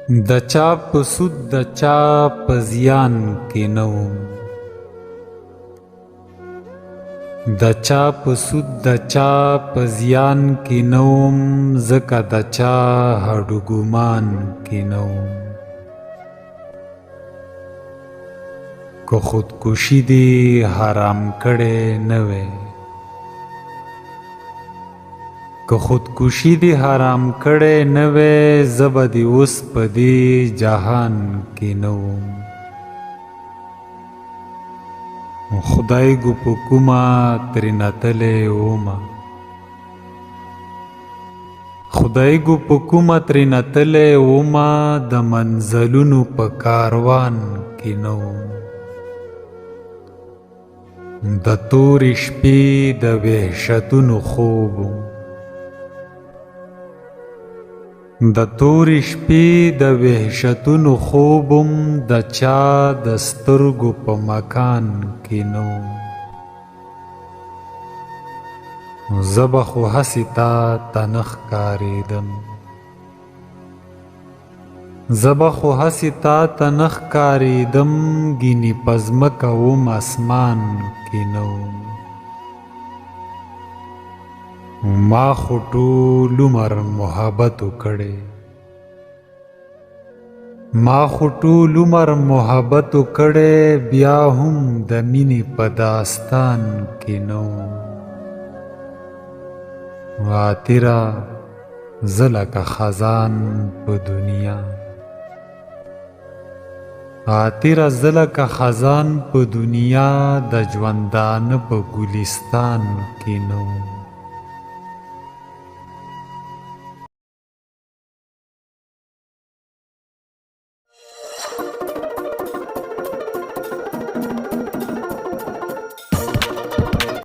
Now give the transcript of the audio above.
د چا په سود د چا په زیان کې نه وم، د چا په سود د چا په زیان کې نه وم، ځکه د چا هډو ګمان کې نه وم. که خودکشي دې حرام کړی نه وی، که خودکشي دې حرام کړی نه وی، زه به دې اوس په دې جهان کې نه وم. خدای ګو په کومه ترېنه تللی ومه، خدای ګو په کومه ترېنه تللی ومه، د منزلونو په کاروان کې نه وم. د تورې شپې د وحشتونو خوب وم، د تورې شپې د وحشتونو خوب وم، د چا د سترګو په مکان کې نه وم. زه به خو هسې تا ته نه ښکارېدم، زه به خو هسې تا ته نه ښکارېدم، ګینې په ځمکه وم اسمان کې نه وم. ما خو ټول عمر محبت وکړی، ما خو ټول عمر محبت وکړی، بیا هم د مینې په داستان کې نه وم. عاطره زه لکه خزان په دنیا، عاطره زه لکه خزان په دنیا، د ژوندانه په ګلستان کې نه وم.